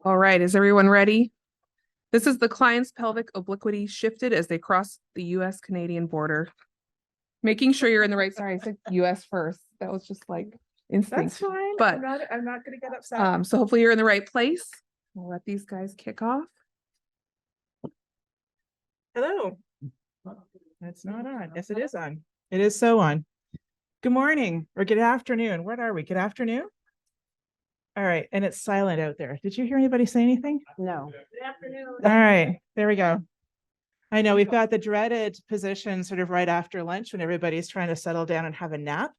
All right, is everyone ready? This is the client's pelvic obliquity shifted as they cross the US-Canadian border. Making sure you're in the right, sorry, I said US first. That was just like instinct. That's fine. But I'm not gonna get upset. so hopefully you're in the right place. We'll let these guys kick off. Hello. It's not on. Yes, it is on. It is so on. Good morning or good afternoon. What are we? Good afternoon? All right. And it's silent out there. Did you hear anybody say anything? No. Good afternoon. All right. There we go. I know we've got the dreaded position sort of right after lunch when everybody's trying to settle down and have a nap.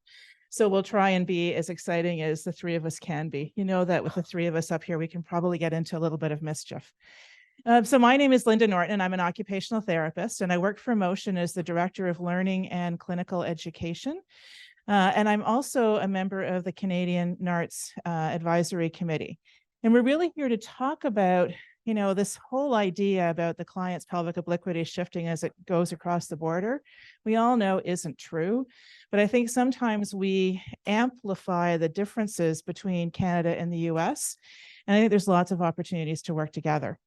So we'll try and be as exciting as the three of us can be. You know that with the three of us up here, we can probably get into a little bit of mischief. So my name is Linda Norton, and I'm an occupational therapist, and I work for Motion as the Director of Learning and Clinical Education. And I'm also a member of the Canadian NARTS Advisory Committee. And we're really here to talk about, you know, this whole idea about the client's pelvic obliquity shifting as it goes across the border. We all know isn't true, but I think sometimes we amplify the differences between Canada and the US. And I think there's lots of opportunities to work together.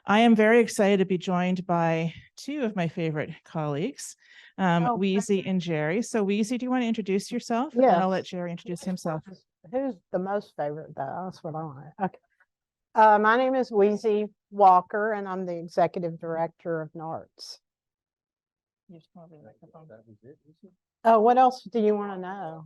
I am very excited to be joined by two of my favorite colleagues, Weesie and Gerry. So Weesie, do you want to introduce yourself? Yeah. And I'll let Gerry introduce himself. Who's the most favorite though? That's what I want. Okay. My name is Weesie Walker, and I'm the executive director of NARTS. Oh, what else do you want to know?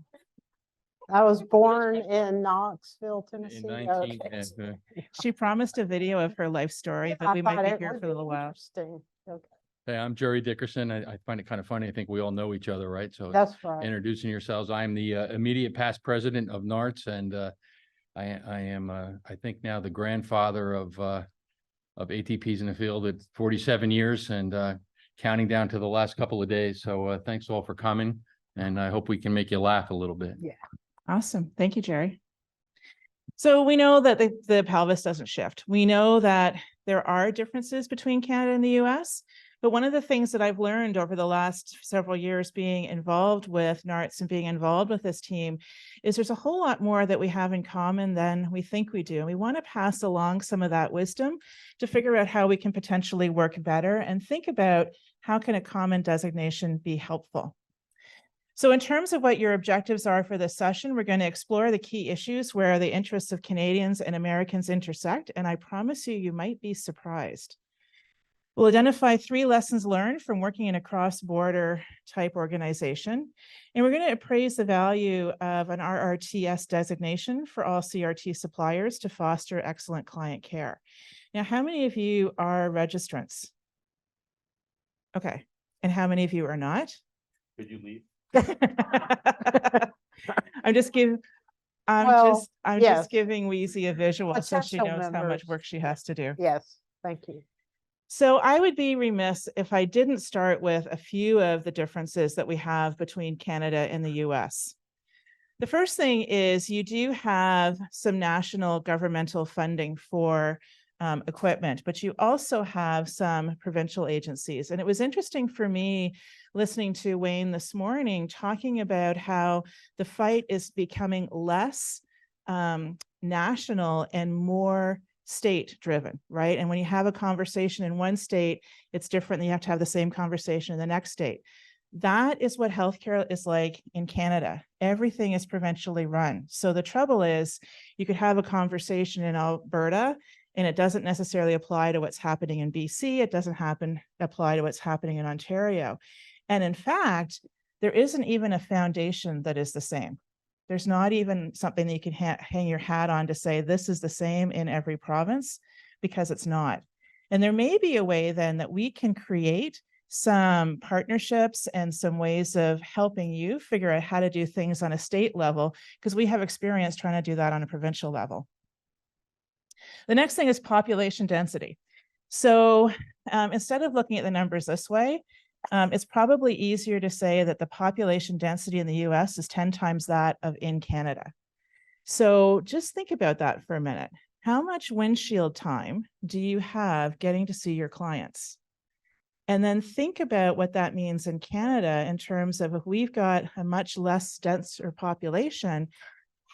I was born in Knoxville, Tennessee. Okay. She promised a video of her life story, but we might be here for a little while. Interesting. Okay. Hey, I'm Gerry Dickerson. I find it kind of funny. I think we all know each other, right? So That's right. introducing yourselves, I'm the immediate past president of NARTS, and I am, I think now the grandfather of ATPs in the field at 47 years and counting down to the last couple of days. So thanks all for coming, and I hope we can make you laugh a little bit. Yeah. Awesome. Thank you, Gerry. So we know that the pelvis doesn't shift. We know that there are differences between Canada and the US, but one of the things that I've learned over the last several years being involved with NARTS and being involved with this team is there's a whole lot more that we have in common than we think we do. And we want to pass along some of that wisdom to figure out how we can potentially work better and think about how can a common designation be helpful. So in terms of what your objectives are for this session, we're going to explore the key issues where the interests of Canadians and Americans intersect, and I promise you, you might be surprised. We'll identify 3 lessons learned from working in a cross-border type organization, and we're going to appraise the value of an RRTS designation for all CRT suppliers to foster excellent client care. Now, how many of you are registrants? Okay, and how many of you are not? Could you leave? I'm just giving Well, yes. just giving Weesie a visual so she Potential knows how much members. work she has to do. Yes. Thank you. So I would be remiss if I didn't start with a few of the differences that we have between Canada and the US. The first thing is you do have some national governmental funding for equipment, but you also have some provincial agencies. And it was interesting for me listening to Wayne this morning talking about how the fight is becoming less national and more state driven, right? And when you have a conversation in one state, it's different than you have to have the same conversation in the next state. That is what healthcare is like in Canada. Everything is provincially run. So the trouble is you could have a conversation in Alberta and it doesn't necessarily apply to what's happening in BC. It doesn't apply to what's happening in Ontario. And in fact, there isn't even a foundation that is the same. There's not even something that you can hang your hat on to say this is the same in every province, because it's not. And there may be a way then that we can create some partnerships and some ways of helping you figure out how to do things on a state level, because we have experience trying to do that on a provincial level. The next thing is population density. So instead of looking at the numbers this way, it's probably easier to say that the population density in the US is 10 times that of in Canada. So just think about that for a minute. How much windshield time do you have getting to see your clients? And then think about what that means in Canada in terms of if we've got a much less denser population,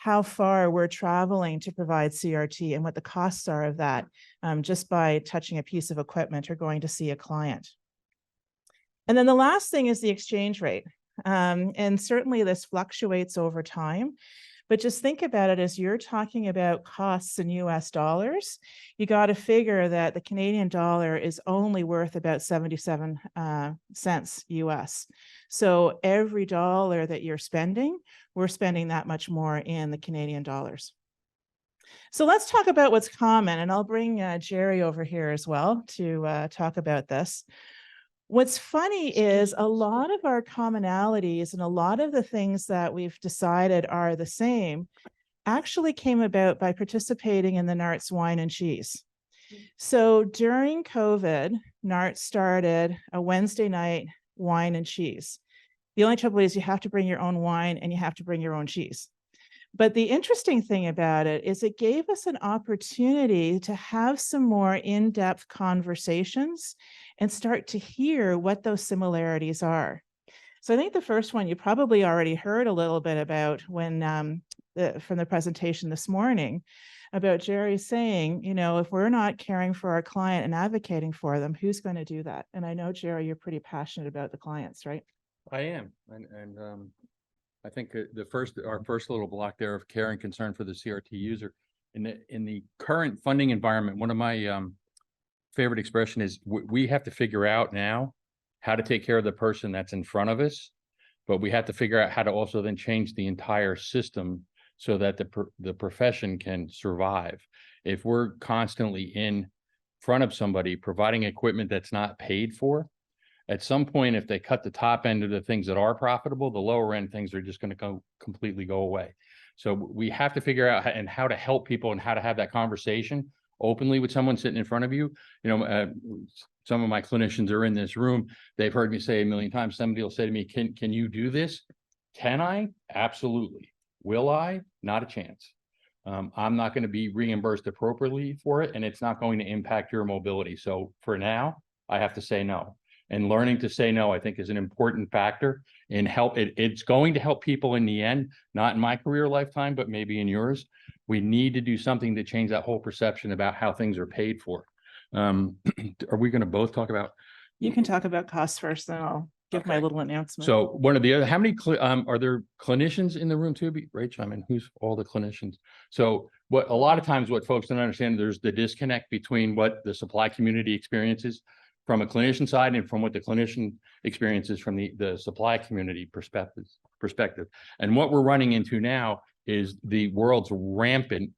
how far we're traveling to provide CRT and what the costs are of that, just by touching a piece of equipment or going to see a client. And then the last thing is the exchange rate. And certainly this fluctuates over time, but just think about it as you're talking about costs in US dollars, you got to figure that the Canadian dollar is only worth about 77 cents US. So every dollar that you're spending, we're spending that much more in the Canadian dollars. So let's talk about what's common, and I'll bring Gerry over here as well to talk about this. What's funny is a lot of our commonalities and a lot of the things that we've decided are the same actually came about by participating in the NARTS Wine and Cheese. So during COVID, NARTS started a Wednesday night wine and cheese. The only trouble is you have to bring your own wine and you have to bring your own cheese. But the interesting thing about it is it gave us an opportunity to have some more in-depth conversations and start to hear what those similarities are. So I think the first one you probably already heard a little bit about when from the presentation this morning about Gerry saying, you know, if we're not caring for our client and advocating for them, who's going to do that? And I know, Gerry, you're pretty passionate about the clients, right? I am, and I think our first little block there of care and concern for the CRT user in the current funding environment. One of my favorite expression is we have to figure out now how to take care of the person that's in front of us, but we have to figure out how to also then change the entire system so that the profession can survive. If we're constantly in front of somebody providing equipment that's not paid for, at some point, if they cut the top end of the things that are profitable, the lower end things are just going to completely go away. So we have to figure out how to help people and how to have that conversation openly with someone sitting in front of you. You know, some of my clinicians are in this room. They've heard me say a million times. Somebody will say to me, can you do this? Can I? Absolutely. Will I? Not a chance. I'm not going to be reimbursed appropriately for it, and it's not going to impact your mobility. So for now, I have to say no. And learning to say no, I think, is an important factor in help. It's going to help people in the end, not in my career lifetime, but maybe in yours. We need to do something to change that whole perception about how things are paid for. Are we going to both talk about? You can talk about costs first, then I'll give my little announcement. So one of the other, how many are there clinicians in the room too? Rach, I mean, who's all the clinicians? So what a lot of times what folks don't understand, there's the disconnect between what the supply community experiences from a clinician side and from what the clinician experiences from the supply community perspective. And what we're running into now is the world's rampant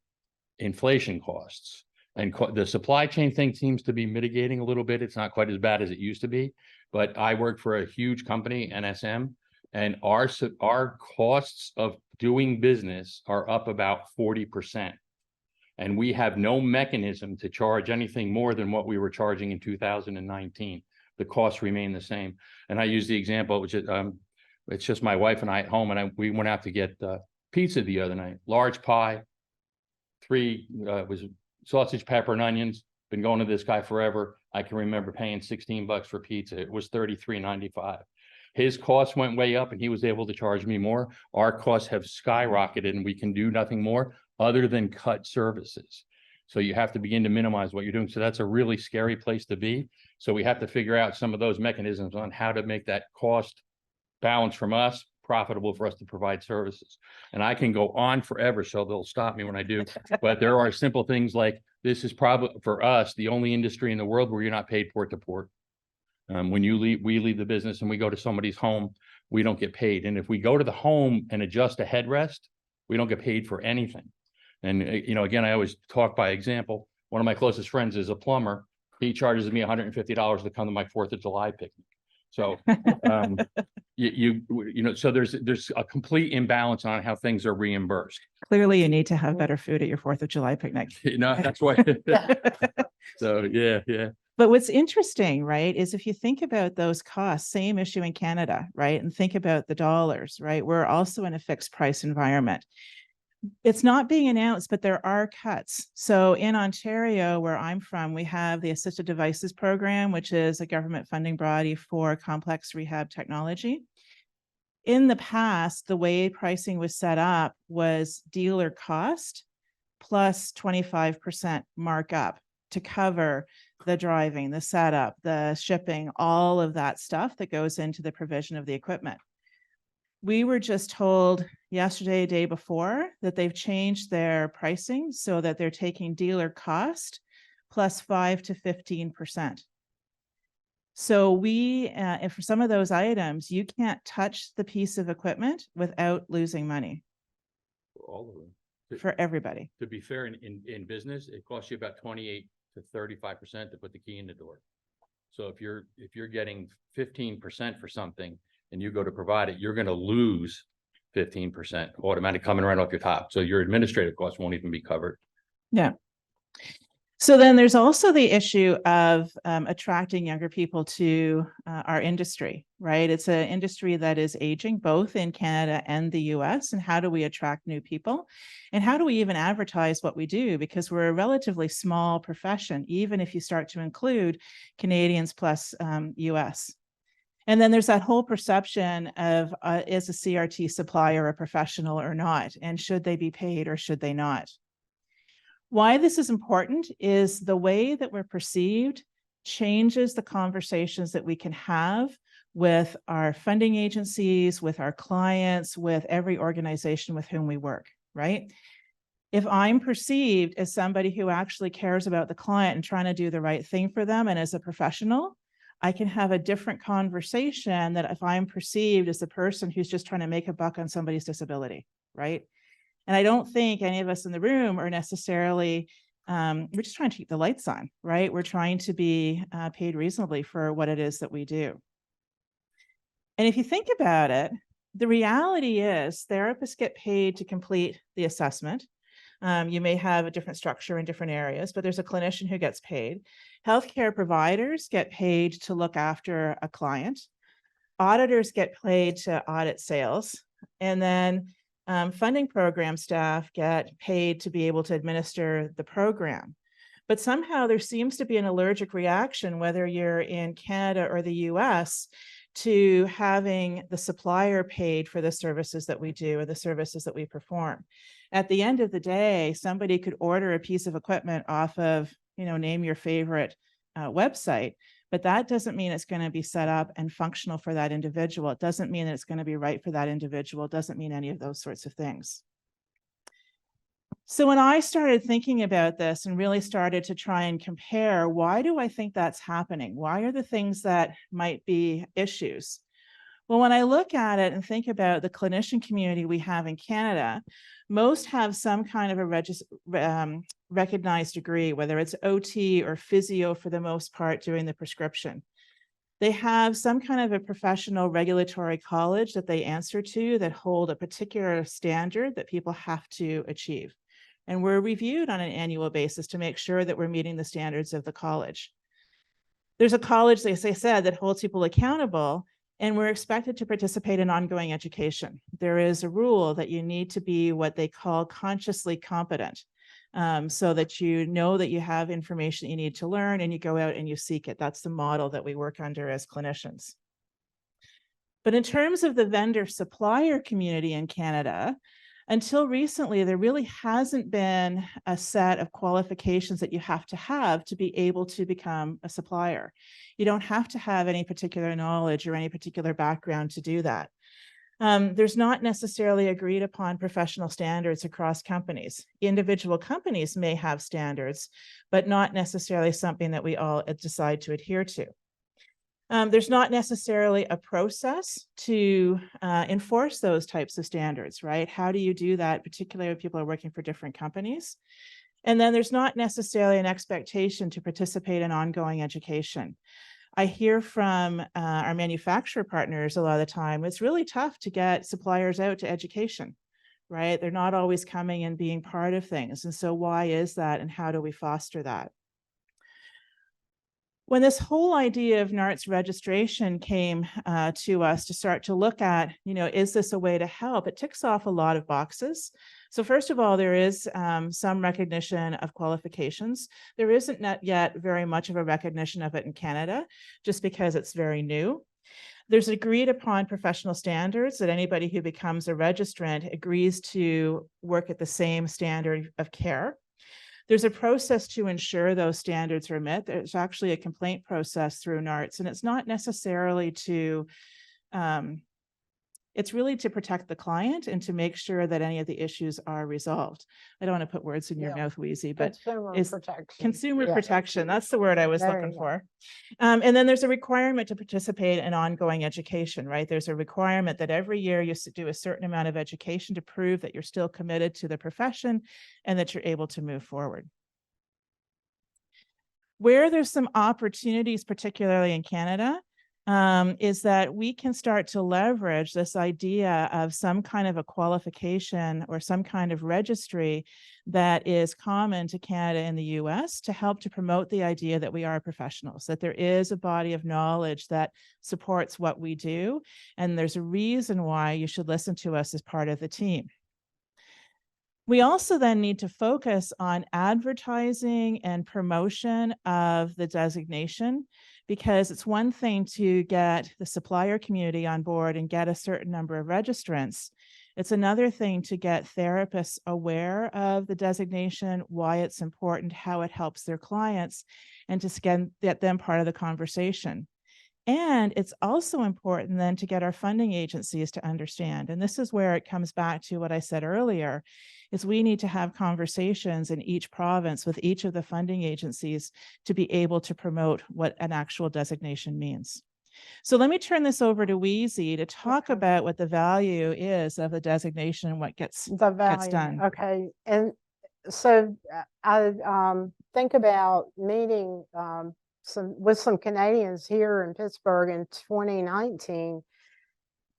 inflation costs. And the supply chain thing seems to be mitigating a little bit. It's not quite as bad as it used to be. But I work for a huge company, NSM, and our costs of doing business are up about 40%. And we have no mechanism to charge anything more than what we were charging in 2019. The costs remain the same. And I use the example, which is, it's just my wife and I at home, and we went out to get pizza the other night. Large pie, was sausage, pepper, and onions. Been going to this guy forever. I can remember paying $16 for pizza. It was $33.95. His costs went way up and he was able to charge me more. Our costs have skyrocketed and we can do nothing more other than cut services. So you have to begin to minimize what you're doing. So that's a really scary place to be. So we have to figure out some of those mechanisms on how to make that cost balance from us profitable for us to provide services. And I can go on forever, so they'll stop me when I do. But there are simple things like this is probably for us the only industry in the world where you're not paid port to port. When we leave the business and we go to somebody's home, we don't get paid. And if we go to the home and adjust a headrest, we don't get paid for anything. And you know, again, I always talk by example. One of my closest friends is a plumber. He charges me $150 to come to my 4th of July picnic. So you know, so there's a complete imbalance on how things are reimbursed. Clearly, you need to have better food at your 4th of July picnic. You know, that's why. So yeah. But what's interesting, right, is if you think about those costs, same issue in Canada, right, and think about the dollars, right, we're also in a fixed price environment. It's not being announced, but there are cuts. So in Ontario, where I'm from, we have the Assisted Devices Program, which is a government funding body for complex rehab technology. in the past, the way pricing was set up was dealer cost plus 25% markup to cover the driving, the setup, the shipping, all of that stuff that goes into the provision of the equipment. We were just told yesterday, day before, that they've changed their pricing so that they're taking dealer cost plus 5 to 15%. So and for some of those items, you can't touch the piece of equipment without losing money For all of them. for everybody. To be fair, in business, it costs you about 28 to 35% to put the key in the door. So if you're getting 15% for something and you go to provide it, you're going to lose 15% automatic coming right off your top. So your administrative costs won't even be covered. Yeah. So then there's also the issue of attracting younger people to our industry, right? It's an industry that is aging both in Canada and the US. And how do we attract new people? And how do we even advertise what we do? Because we're a relatively small profession, even if you start to include Canadians plus US. And then there's that whole perception of is a CRT supplier a professional or not? And should they be paid or should they not? Why this is important is the way that we're perceived changes the conversations that we can have with our funding agencies, with our clients, with every organization with whom we work, right? If I'm perceived as somebody who actually cares about the client and trying to do the right thing for them and as a professional, I can have a different conversation than if I'm perceived as the person who's just trying to make a buck on somebody's disability, right? And I don't think any of us in the room are necessarily, we're just trying to keep the lights on, right? We're trying to be paid reasonably for what it is that we do. And if you think about it, the reality is therapists get paid to complete the assessment. You may have a different structure in different areas, but there's a clinician who gets paid. Healthcare providers get paid to look after a client. Auditors get paid to audit sales. And then funding program staff get paid to be able to administer the program. But somehow there seems to be an allergic reaction, whether you're in Canada or the US, to having the supplier paid for the services that we do or the services that we perform. At the end of the day, somebody could order a piece of equipment off of, name your favorite website, but that doesn't mean it's going to be set up and functional for that individual. It doesn't mean that it's going to be right for that individual. It doesn't mean any of those sorts of things. So when I started thinking about this and really started to try and compare, why do I think that's happening? Why are the things that might be issues? Well, when I look at it and think about the clinician community we have in Canada, most have some kind of a recognized degree, whether it's OT or physio for the most part doing the prescription. They have some kind of a professional regulatory college that they answer to that hold a particular standard that people have to achieve. And we're reviewed on an annual basis to make sure that we're meeting the standards of the college. There's a college, as I said, that holds people accountable, and we're expected to participate in ongoing education. There is a rule that you need to be what they call consciously competent, so that you know that you have information you need to learn and you go out and you seek it. That's the model that we work under as clinicians. But in terms of the vendor supplier community in Canada, until recently, there really hasn't been a set of qualifications that you have to be able to become a supplier. You don't have to have any particular knowledge or any particular background to do that. There's not necessarily agreed upon professional standards across companies. Individual companies may have standards, but not necessarily something that we all decide to adhere to. There's not necessarily a process to enforce those types of standards, right? How do you do that, particularly when people are working for different companies? And then there's not necessarily an expectation to participate in ongoing education. I hear from our manufacturer partners a lot of the time, it's really tough to get suppliers out to education, right? They're not always coming and being part of things. And so why is that, and how do we foster that? When this whole idea of NART's registration came to us to start to look at, is this a way to help? It ticks off a lot of boxes. So first of all, there is some recognition of qualifications. There isn't yet very much of a recognition of it in Canada, just because it's very new. There's agreed upon professional standards that anybody who becomes a registrant agrees to work at the same standard of care. There's a process to ensure those standards are met. There's actually a complaint process through NARTS, and it's not necessarily to, it's really to protect the client and to make sure that any of the issues are resolved. I don't want to put words in your Yeah. mouth, Weesie, but Consumer is protection. consumer Yeah. protection. That's the word I was There looking you go. for. And then there's a requirement to participate in ongoing education, right? There's a requirement that every year you do a certain amount of education to prove that you're still committed to the profession and that you're able to move forward. Where there's some opportunities, particularly in Canada, is that we can start to leverage this idea of some kind of a qualification or some kind of registry that is common to Canada and the US to help to promote the idea that we are professionals, that there is a body of knowledge that supports what we do, and there's a reason why you should listen to us as part of the team. We also then need to focus on advertising and promotion of the designation, because it's one thing to get the supplier community on board and get a certain number of registrants. It's another thing to get therapists aware of the designation, why it's important, how it helps their clients, and to get them part of the conversation. And it's also important then to get our funding agencies to understand. And this is where it comes back to what I said earlier, is we need to have conversations in each province with each of the funding agencies to be able to promote what an actual designation means. So let me turn this over to Weesie to talk Okay. about what the value is of the designation and what gets The value. done. Okay. And so I think about meeting with some Canadians here in Pittsburgh in 2019,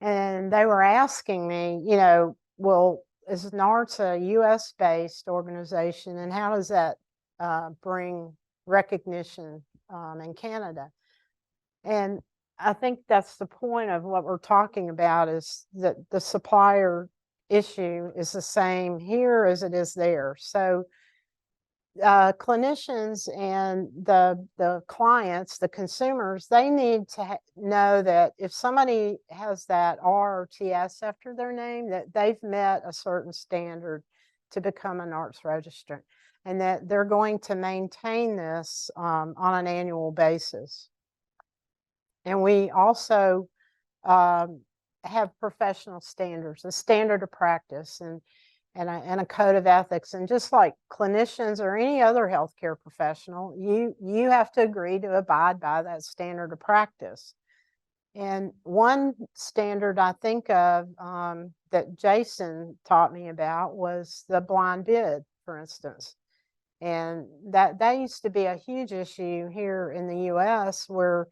and they were asking me, you know, well, is NARTS a US based organization, and how does that bring recognition in Canada? And I think that's the point of what we're talking about, is that the supplier issue is the same here as it is there. So clinicians and the clients, the consumers, they need to know that if somebody has that R or TS after their name, that they've met a certain standard to become a NARTS registrant, and that they're going to maintain this on an annual basis. And we also have professional standards, a standard of practice, and a code of ethics. And just like clinicians or any other healthcare professional, you have to agree to abide by that standard of practice. And one standard I think of that Jason taught me about was the blind bid, for instance. And that used to be a huge issue here in the US, where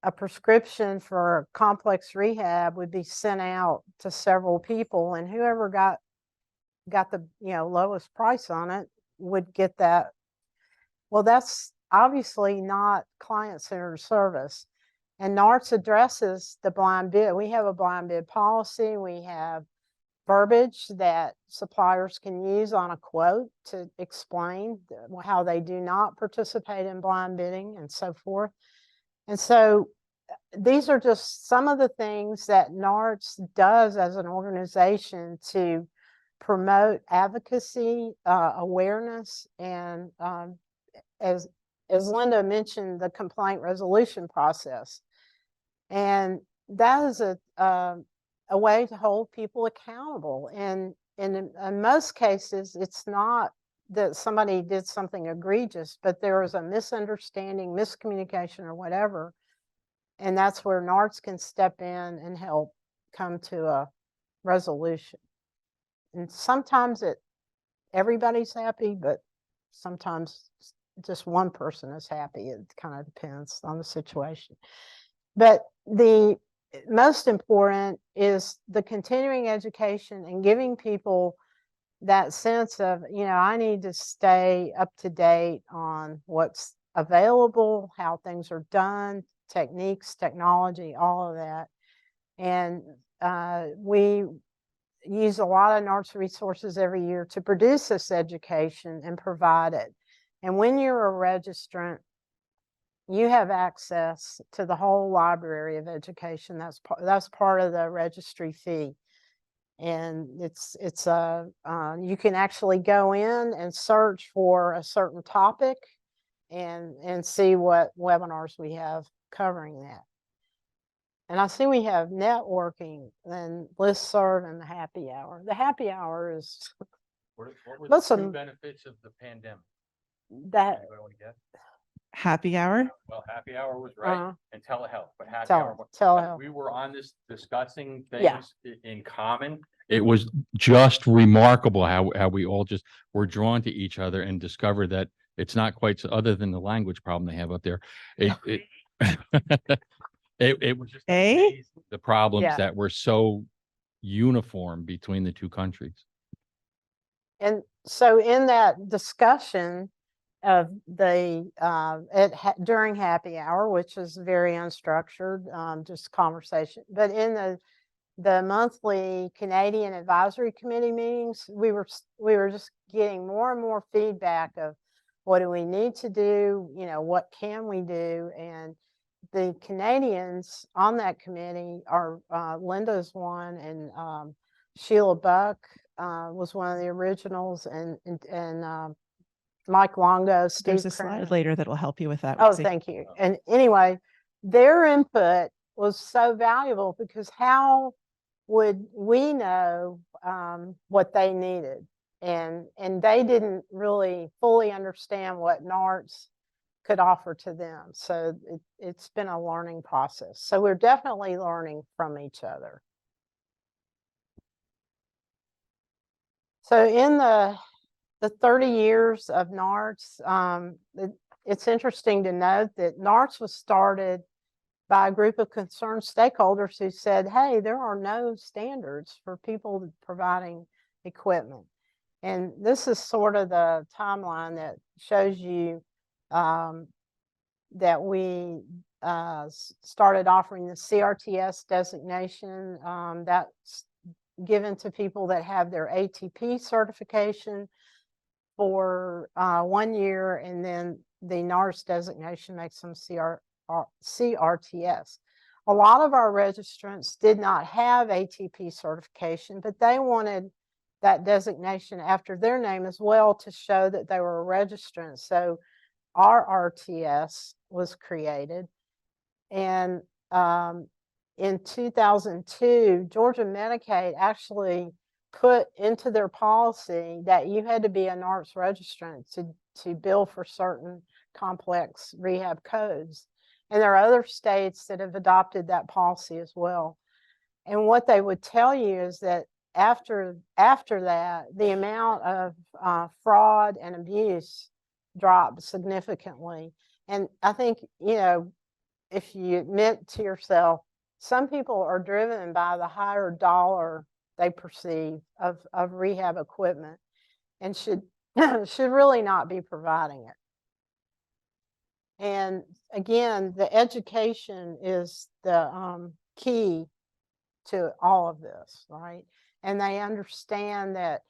a prescription for complex rehab would be sent out to several people, and whoever got the lowest price on it would get that. Well, that's obviously not client-centered service. And NARTS addresses the blind bid. We have a blind bid policy. We have verbiage that suppliers can use on a quote to explain how they do not participate in blind bidding and so forth. And so these are just some of the things that NARTS does as an organization to promote advocacy, awareness, and as Linda mentioned, the complaint resolution process. And that is a way to hold people accountable. And in most cases, it's not that somebody did something egregious, but there was a misunderstanding, miscommunication, or whatever. And that's where NARTS can step in and help come to a resolution. And sometimes everybody's happy, but sometimes just one person is happy. It kind of depends on the situation. But the most important is the continuing education and giving people that sense of, I need to stay up to date on what's available, how things are done, techniques, technology, all of that. And we use a lot of NARTS resources every year to produce this education and provide it. And when you're a registrant, you have access to the whole library of education. That's part of the registry fee. And you can actually go in and search for a certain topic and see what webinars we have covering that. And I see we have networking and listserv and the happy hour. The happy hour is What were What's the some- true benefits of the pandemic? that Anybody wanna guess? Happy hour? Well, happy hour was right, uh, and telehealth, but happy hour. telehealth. We were on this discussing Yeah. things in common. It was just remarkable how we all just were drawn to each other and discovered that it's not quite other than the language problem they have up there. It it was just Eh? amazing, the problems Yeah. that were so uniform between the two countries. And so in that discussion of during happy hour, which is very unstructured, just conversation, but in the monthly Canadian Advisory Committee meetings, we were just getting more and more feedback of what do we need to do, what can we do, and the Canadians on that committee are Linda's one, and Sheila Buck was one of the originals, and Mike Longo, Steve There's a Crenna. slide later that will help you with that. Oh, Weesie. thank you. And anyway, their input was so valuable because how would we know what they needed? And they didn't really fully understand what NARTS could offer to them. So it's been a learning process. So we're definitely learning from each other. So in the 30 years of NARTS, it's interesting to note that NARTS was started by a group of concerned stakeholders who said, hey, there are no standards for people providing equipment. And this is sort of the timeline that shows you that we started offering the CRTS designation that's given to people that have their ATP certification for 1 year, and then the NARS designation makes them CRTS. A lot of our registrants did not have ATP certification, but they wanted that designation after their name as well to show that they were a registrant. So our RTS was created. And in 2002, Georgia Medicaid actually put into their policy that you had to be a NARPS registrant to bill for certain complex rehab codes. And there are other states that have adopted that policy as well. And what they would tell you is that after that, the amount of fraud and abuse dropped significantly. And I think, if you admit to yourself, some people are driven by the higher dollar they perceive of rehab equipment and should really not be providing it. And again, the education is the key to all of this, right? And they understand that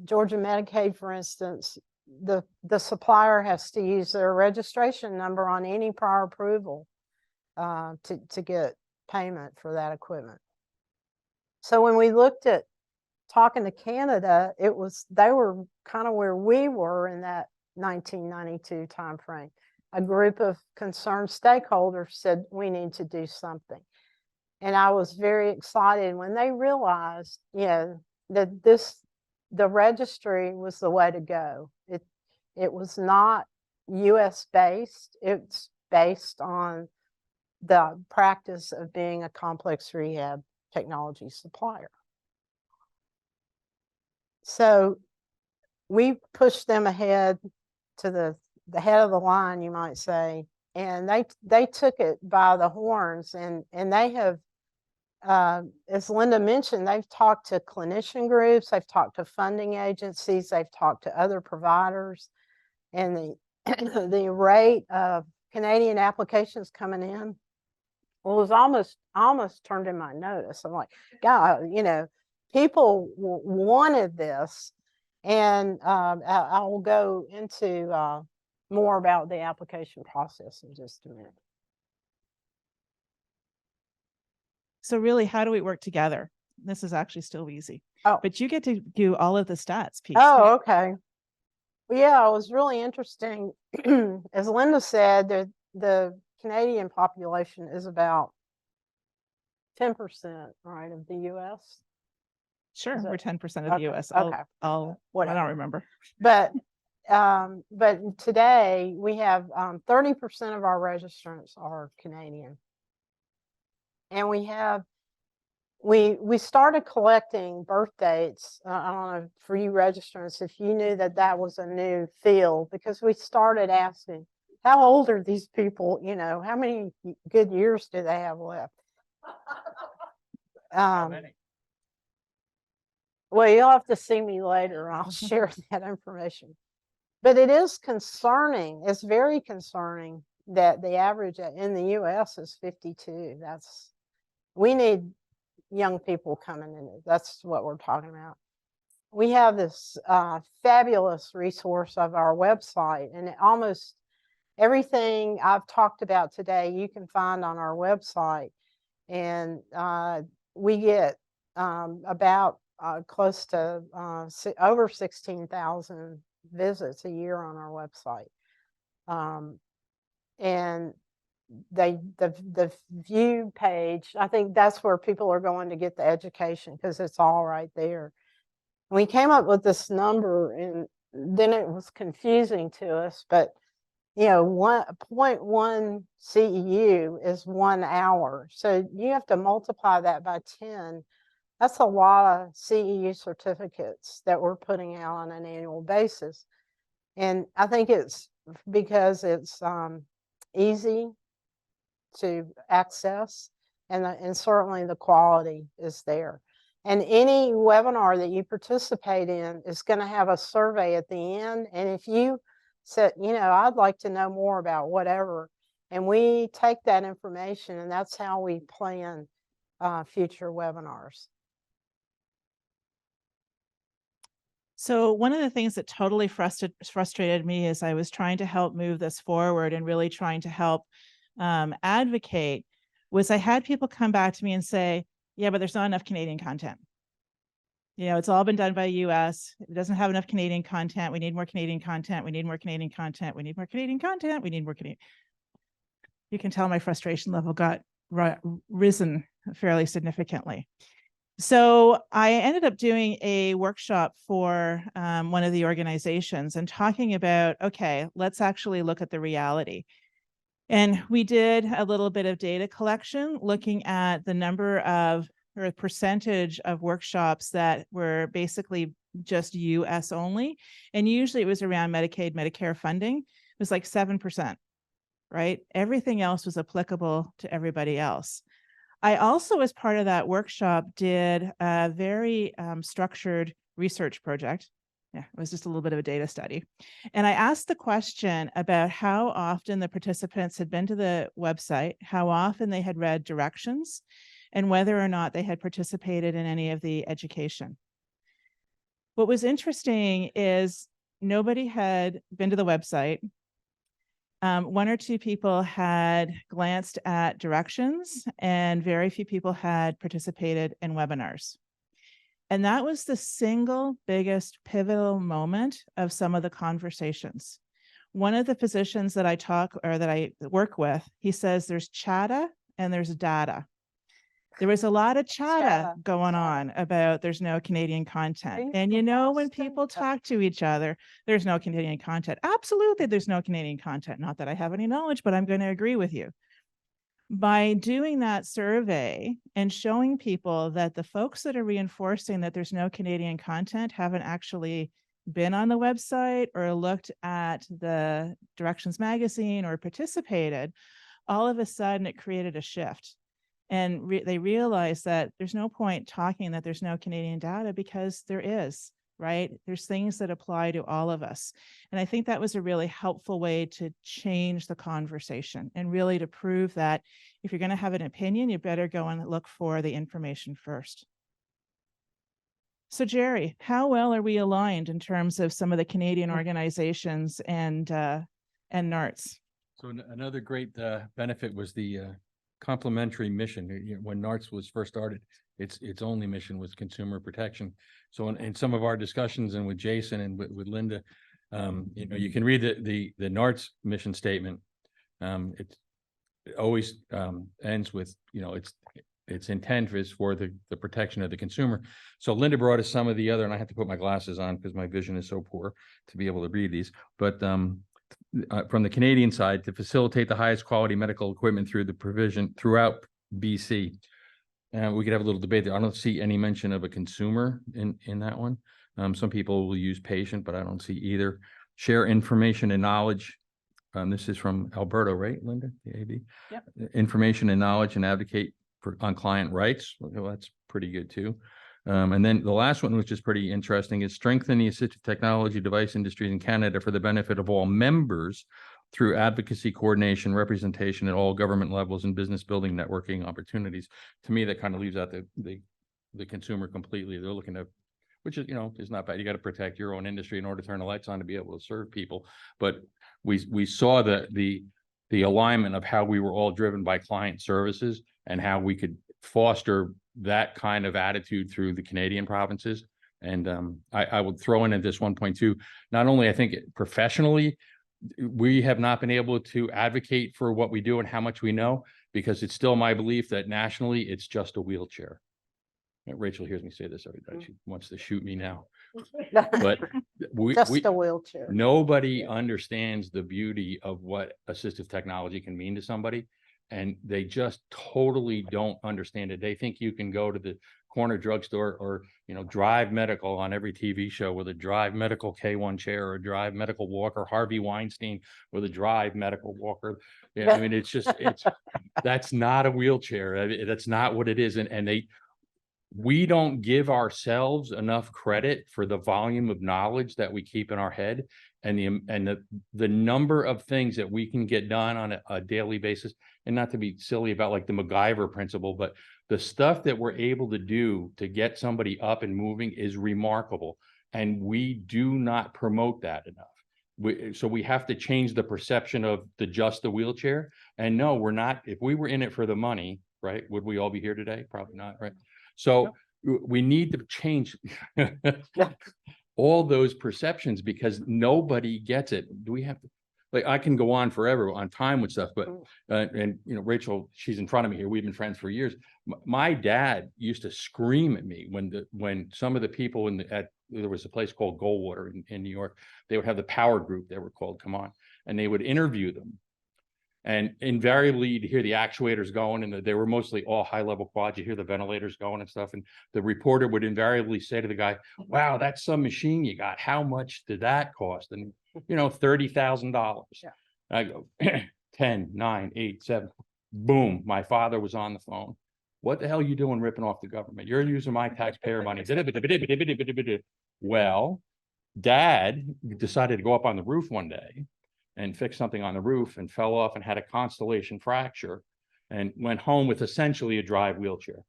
Georgia Medicaid, for instance, the supplier has to use their registration number on any prior approval to get payment for that equipment. So when we looked at talking to Canada, they were kind of where we were in that 1992 timeframe. A group of concerned stakeholders said, we need to do something. And I was very excited when they realized, that the registry was the way to go. It was not US based, it's based on the practice of being a complex rehab technology supplier. So we pushed them ahead to the head of the line, you might say, and they took it by the horns, and they have, as Linda mentioned, they've talked to clinician groups, they've talked to funding agencies, they've talked to other providers, and the rate of Canadian applications coming in was almost turned in my notice. I'm like, God, people wanted this, and I will go into more about the application process in just a minute. So really, how do we work together? This is actually still Weesie. Oh. But you get to do all of the stats piece. Oh, okay. Well, yeah, it was really interesting. As Linda said, the Canadian population is about 10%, right, of the US. Sure, Is we're it? 10% of the Okay, US. okay. I don't Whatever. remember. But today we have 30% of our registrants are Canadian. And we started collecting birth dates. I don't know for you registrants, if you knew that that was a new field, because we started asking, how old are these people? You know, how many good years do they have left? Well, you'll have to see me later. I'll share that information. But it is concerning. It's very concerning that the average in the US is 52. We need young people coming in. That's what we're talking about. We have this fabulous resource of our website, and almost everything I've talked about today you can find on our website. And we get about close to over 16,000 visits a year on our website. And the view page, I think that's where people are going to get the education, because it's all right there. We came up with this number, and then it was confusing to us, but you know, 1.1 CEU is 1 hour. So you have to multiply that by 10. That's a lot of CEU certificates that we're putting out on an annual basis. And I think it's because it's easy to access, and certainly the quality is there. And any webinar that you participate in is going to have a survey at the end. And if you said, you know, I'd like to know more about whatever, and we take that information, and that's how we plan future webinars. So one of the things that totally frustrated me as I was trying to help move this forward and really trying to help advocate was I had people come back to me and say, yeah, but there's not enough Canadian content. You know, it's all been done by US. It doesn't have enough Canadian content. We need more Canadian content. We need more Canadian content. We need more Canadian content. We need more Canadian. You can tell my frustration level got risen fairly significantly. So I ended up doing a workshop for one of the organizations and talking about, okay, let's actually look at the reality. And we did a little bit of data collection, looking at the number of, or percentage of workshops that were basically just US only. And usually it was around Medicaid, Medicare funding. It was like 7%, right? Everything else was applicable to everybody else. I also, as part of that workshop, did a very structured research project. Yeah, it was just a little bit of a data study. And I asked the question about how often the participants had been to the website, how often they had read directions, and whether or not they had participated in any of the education. What was interesting is nobody had been to the website. One or two people had glanced at directions, and very few people had participated in webinars. And that was the single biggest pivotal moment of some of the conversations. One of the physicians that I work with, he says there's chatter and there's data. There was a lot of chatter going on about there's no Canadian content. And you know, when people talk to each other, there's no Canadian content. Absolutely, there's no Canadian content. Not that I have any knowledge, but I'm going to agree with you. By doing that survey and showing people that the folks that are reinforcing that there's no Canadian content haven't actually been on the website or looked at the Directions magazine or participated, all of a sudden it created a shift. And they realized that there's no point talking that there's no Canadian data, because there is, right? There's things that apply to all of us. And I think that was a really helpful way to change the conversation and really to prove that if you're going to have an opinion, you better go and look for the information first. So Gerry, how well are we aligned in terms of some of the Canadian organizations and and NARTS. So another great benefit was the complementary mission. When NARTS was first started, its only mission was consumer protection. So in some of our discussions and with Jason and with Linda, you can read the NARTS mission statement. It always ends with, its intent is for the protection of the consumer. So Linda brought us some of the other, and I have to put my glasses on because my vision is so poor to be able to read these. But from the Canadian side, to facilitate the highest quality medical equipment through the provision throughout BC. And we could have a little debate there. I don't see any mention of a consumer in that one. Some people will use patient, but I don't see either. Share information and knowledge. This is from Alberta, right, Linda? The AB? Yep. Information and knowledge and advocate on client rights. Well, that's pretty good too. And then the last one, which is pretty interesting, is strengthen the assistive technology device industry in Canada for the benefit of all members through advocacy, coordination, representation at all government levels and business building networking opportunities. To me, that kind of leaves out the consumer completely. They're looking at, which is not bad. You got to protect your own industry in order to turn the lights on to be able to serve people. But we saw the alignment of how we were all driven by client services and how we could foster that kind of attitude through the Canadian provinces. And I would throw in at this 1.2, not only I think professionally, we have not been able to advocate for what we do and how much we know, because it's still my belief that nationally it's just a wheelchair. Rachel hears me say this every day. She wants to shoot me now. But Just a wheelchair. nobody understands the beauty of what assistive technology can mean to somebody. And they just totally don't understand it. They think you can go to the corner drugstore or, Drive Medical on every TV show with a Drive Medical K1 chair or a Drive Medical walker, Harvey Weinstein with a Drive Medical walker. Yeah, I mean, that's not a wheelchair. That's not what it is. And we don't give ourselves enough credit for the volume of knowledge that we keep in our head and the number of things that we can get done on a daily basis. And not to be silly about like the MacGyver principle, but the stuff that we're able to do to get somebody up and moving is remarkable. And we do not promote that enough. So we have to change the perception of just the wheelchair. And no, we're not. If we were in it for the money, right, would we all be here today? Probably not, right? So we need to change all those perceptions because nobody gets it. Do we have to, like, I can go on forever on time with stuff, but, Rachel, she's in front of me here. We've been friends for years. My dad used to scream at me when some of the people there was a place called Goldwater in New York. They would have the power group, they were called, come on, and they would interview them. And invariably, you'd hear the actuators going, and they were mostly all high-level quads. You hear the ventilators going and stuff. And the reporter would invariably say to the guy, wow, that's some machine you got. How much did that cost? And, $30,000. Yeah. I go, 10, 9, 8, 7. Boom. My father was on the phone. What the hell are you doing ripping off the government? You're using my taxpayer money. Well, Dad decided to go up on the roof one day and fixed something on the roof and fell off and had a constellation fracture and went home with essentially a Drive wheelchair.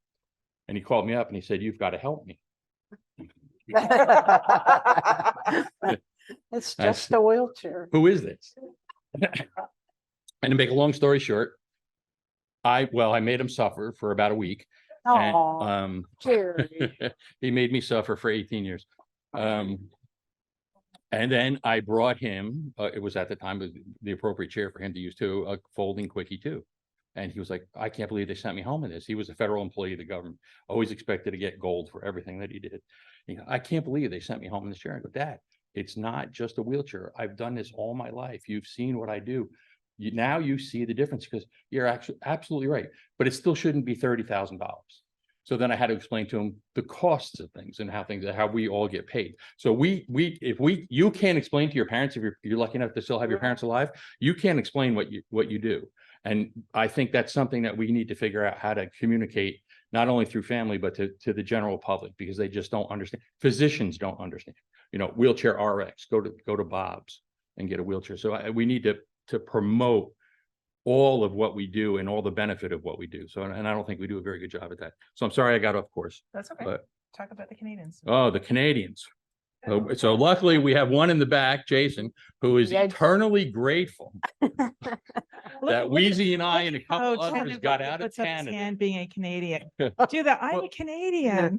And he called me up and he said, you've got to help me. It's just a wheelchair. Who is this? And to make a long story short, I made him suffer for about a week. Oh, Gerry. He made me suffer for 18 years. And then I brought him, it was at the time the appropriate chair for him to use too, a folding quickie too. And he was like, I can't believe they sent me home in this. He was a federal employee of the government, always expected to get gold for everything that he did. I can't believe they sent me home in this chair. I go, Dad, it's not just a wheelchair. I've done this all my life. You've seen what I do. Now you see the difference because you're actually absolutely right, but it still shouldn't be $30,000. So then I had to explain to him the costs of things and how we all get paid. So you can't explain to your parents, if you're lucky enough to still have your parents alive, you can't explain what you do. And I think that's something that we need to figure out how to communicate, not only through family, but to the general public, because they just don't understand. Physicians don't understand, wheelchair RX, go to Bob's and get a wheelchair. So we need to promote all of what we do and all the benefit of what we do. So, and I don't think we do a very good job at that. So I'm sorry I got off course. That's okay. But Talk about the Canadians. oh, the Canadians. So luckily we have one in the back, Jason, who is Yeah. eternally grateful Look- that look at- Weesie and I and a couple Oh, others Canada got out of puts up his Canada. hand being a Canadian. Do that. I'm a Well- Canadian.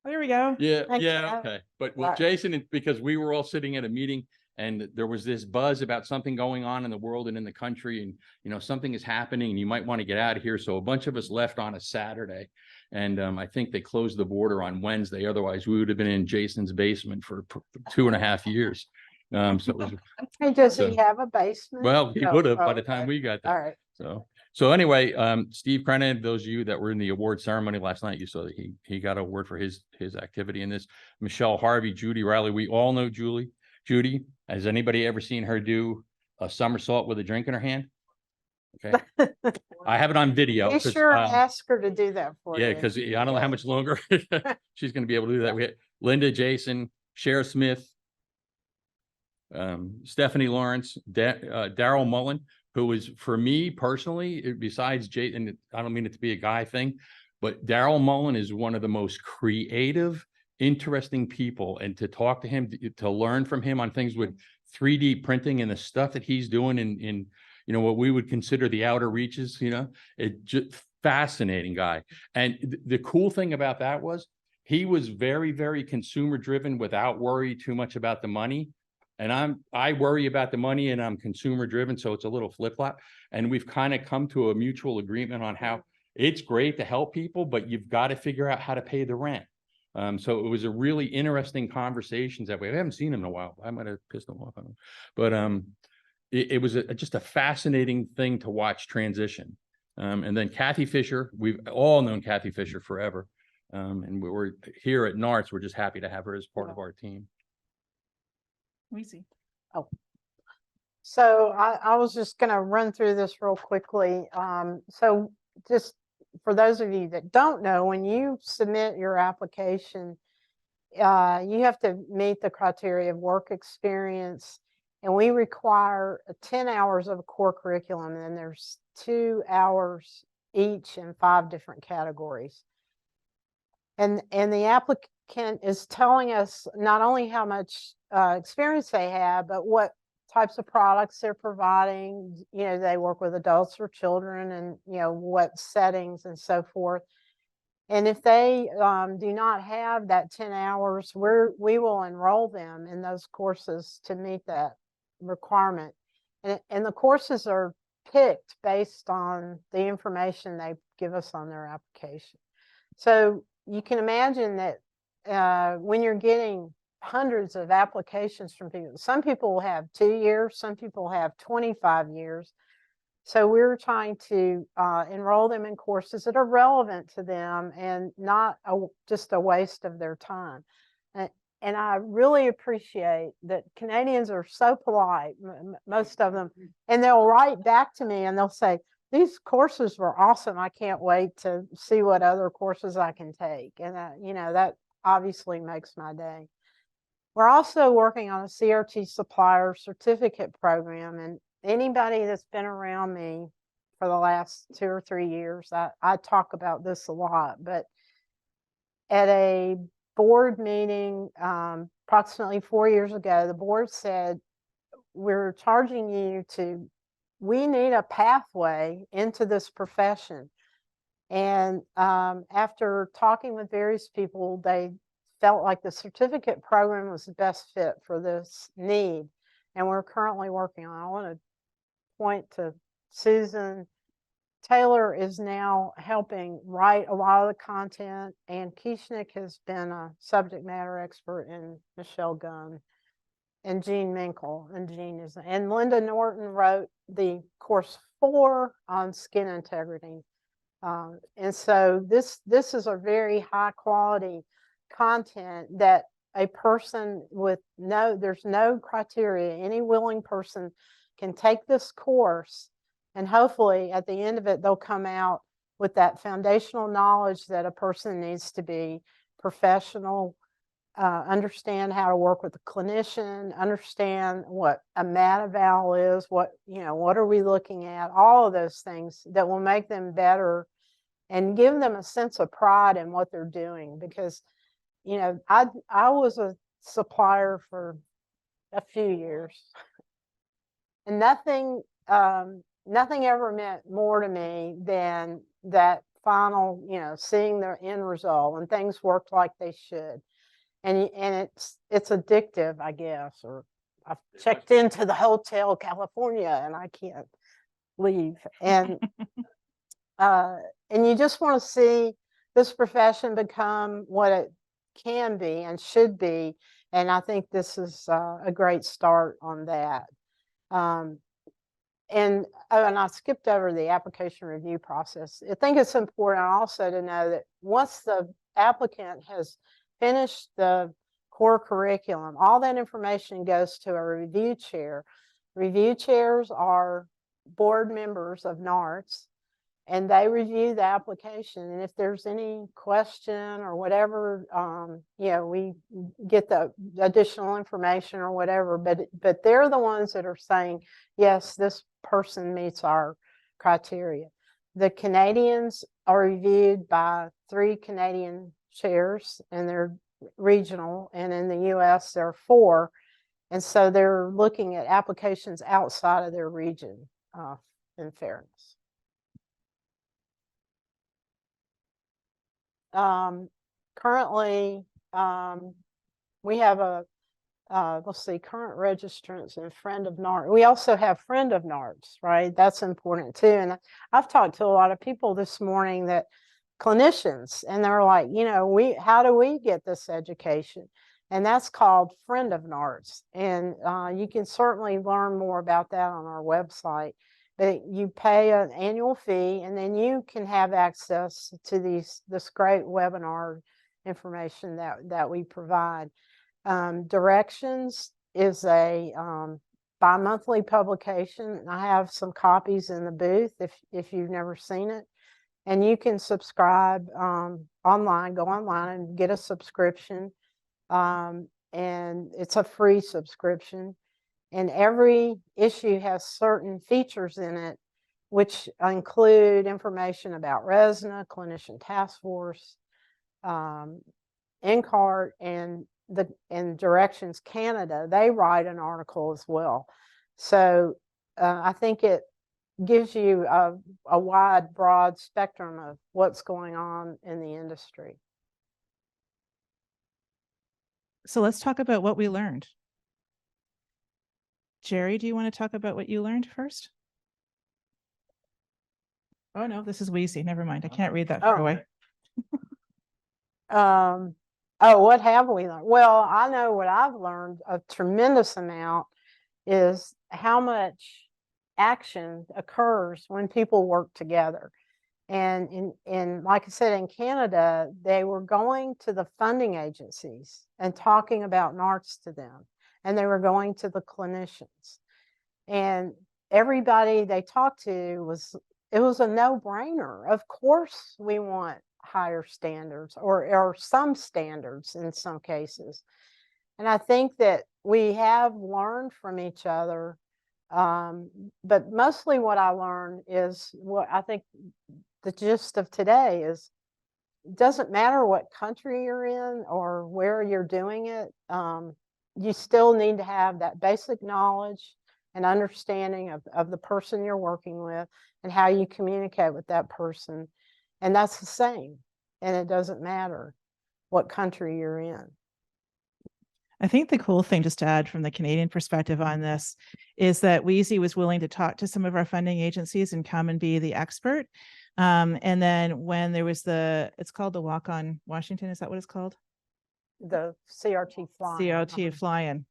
There we go. Yeah, Thank yeah, you. okay. But well, Right. Jason, because we were all sitting at a meeting and there was this buzz about something going on in the world and in the country and, you know, something is happening and you might want to get out of here. So a bunch of us left on a Saturday. And I think they closed the border on Wednesday. Otherwise, we would have been in Jason's basement for 2.5 years. So, it was, Hey, does So- he have a basement? well, he Oh, would have by oh, the time okay. we got there. All right. So anyway, Steve Crennan, those of you that were in the award ceremony last night, you saw that he got an award for his activity in this. Michelle Harvey, Judy Riley, we all know Judy. Has anybody ever seen her do a somersault with a drink in her hand? Okay. I have it on video. Be 'cause, sure to ask her to do that for you. yeah, because I don't know how much longer she's going to be able to do that. We had Linda, Jason, Cher Smith, Stephanie Lawrence, Daryl Mullen, who is, for me personally, besides Jay, and I don't mean it to be a guy thing, but Daryl Mullen is one of the most creative, interesting people. And to talk to him, to learn from him on things with 3D printing and the stuff that he's doing in you know, what we would consider the outer reaches, you know, it just fascinating guy. And the cool thing about that was he was very, very consumer driven without worry too much about the money. And I worry about the money and I'm consumer driven. So it's a little flip flop. And we've kind of come to a mutual agreement on how it's great to help people, but you've got to figure out how to pay the rent. So it was a really interesting conversations that way. I haven't seen him in a while. I might have pissed him off on him, but it was just a fascinating thing to watch transition. And then Kathy Fisher, we've all known Kathy Fisher forever. And we're here at NARTS. We're just happy to have her as part of our team. Weesie. So I was just going to run through this real quickly. So just for those of you that don't know, when you submit your application, you have to meet the criteria of work experience, and we require 10 hours of a core curriculum, and then there's 2 hours each in 5 different categories. And the applicant is telling us not only how much experience they have, but what types of products they're providing. You know, they work with adults or children, and you know what settings and so forth. And if they do not have that 10 hours, we will enroll them in those courses to meet that requirement. And the courses are picked based on the information they give us on their application. So you can imagine that when you're getting hundreds of applications from people, some people will have 2 years, some people have 25 years. So we're trying to enroll them in courses that are relevant to them and not just a waste of their time. And I really appreciate that Canadians are so polite, most of them, and they'll write back to me and they'll say, these courses were awesome. I can't wait to see what other courses I can take. And you know, that obviously makes my day. We're also working on a CRT supplier certificate program, and anybody that's been around me for the last 2 or 3 years, I talk about this a lot, but at a board meeting approximately 4 years ago, the board said, we're charging you we need a pathway into this profession. And after talking with various people, they felt like the certificate program was the best fit for this need. And we're currently working on it. I want to point to Susan. Taylor is now helping write a lot of the content, and Kieschnick has been a subject matter expert in Michelle Gunn, and Jean Minkle, and Linda Norton wrote the course 4 on skin integrity. And so this is a very high quality content that a person with there's no criteria. Any willing person can take this course, and hopefully at the end of it, they'll come out with that foundational knowledge that a person needs to be professional, understand how to work with a clinician, understand what a mat-eval is, what are we looking at, all of those things that will make them better and give them a sense of pride in what they're doing. Because, I was a supplier for a few years. And nothing ever meant more to me than that final, seeing the end result when things worked like they should. And it's addictive, I guess, or I've checked into the Hotel California and I can't leave. And you just want to see this profession become what it can be and should be. And I think this is a great start on that. And I skipped over the application review process. I think it's important also to know that once the applicant has finished the core curriculum, all that information goes to a review chair. Review chairs are board members of NARTS, and they review the application. And if there's any question or whatever, we get the additional information or whatever, but they're the ones that are saying, yes, this person meets our criteria. The Canadians are reviewed by 3 Canadian chairs, and they're regional, and in the US there are 4. And so they're looking at applications outside of their region, in fairness. Currently, we have let's see, current registrants and friend of NARTS. We also have friend of NARTS, right? That's important too. And I've talked to a lot of people this morning, that clinicians, and they're like, how do we get this education? And that's called friend of NARTS. And you can certainly learn more about that on our website. But you pay an annual fee, and then you can have access to this great webinar information that we provide. Directions is a bi-monthly publication. I have some copies in the booth if you've never seen it. And you can subscribe online, go online and get a subscription. And it's a free subscription. And every issue has certain features in it, which include information about RESNA, Clinician Task Force, NCART, and Directions Canada. They write an article as well. So I think it gives you a wide, broad spectrum of what's going on in the industry. So let's talk about what we learned. Gerry, do you want to talk about what you learned first? Oh, no, this is Weesie. Never mind. I can't read that far away. What have we learned? Well, I know what I've learned a tremendous amount is how much action occurs when people work together. And like I said, in Canada, they were going to the funding agencies and talking about NARTS to them. And they were going to the clinicians. And everybody they talked to it was a no-brainer. Of course we want higher standards or some standards in some cases. And I think that we have learned from each other. But mostly what I learned is what I think the gist of today is, it doesn't matter what country you're in or where you're doing it. You still need to have that basic knowledge and understanding of the person you're working with and how you communicate with that person. And that's the same. And it doesn't matter what country you're in. I think the cool thing, just to add from the Canadian perspective on this, is that Weesie was willing to talk to some of our funding agencies and come and be the expert. And then when there was it's called the Walk on Washington, is that what it's called? The CRT fly-in. CRT fly-in.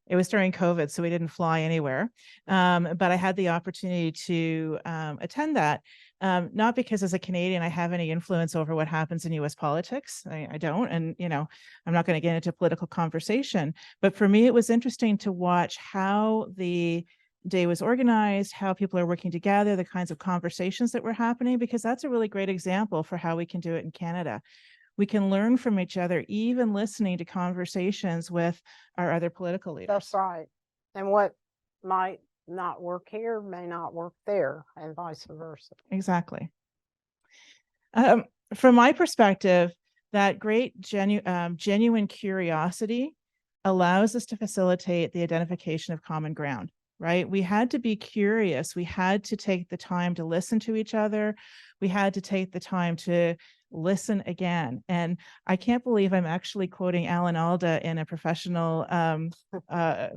It was during COVID, so we didn't fly anywhere. But I had the opportunity to attend that, not because as a Canadian, I have any influence over what happens in US politics. I don't. And, I'm not going to get into political conversation. But for me, it was interesting to watch how the day was organized, how people are working together, the kinds of conversations that were happening, because that's a really great example for how we can do it in Canada. We can learn from each other, even listening to conversations with our other political leaders. That's right. And what might not work here may not work there, and vice versa. Exactly. From my perspective, that great genuine curiosity allows us to facilitate the identification of common ground, right? We had to be curious. We had to take the time to listen to each other. We had to take the time to listen again. And I can't believe I'm actually quoting Alan Alda in a professional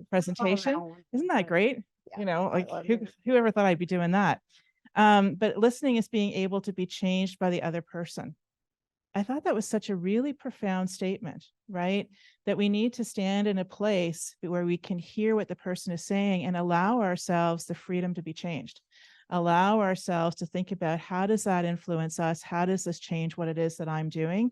presentation. Alan. Isn't that great? Yeah, You know, I like love who, it. whoever thought I'd be doing that? But listening is being able to be changed by the other person. I thought that was such a really profound statement, right? That we need to stand in a place where we can hear what the person is saying and allow ourselves the freedom to be changed. Allow ourselves to think about, how does that influence us? How does this change what it is that I'm doing?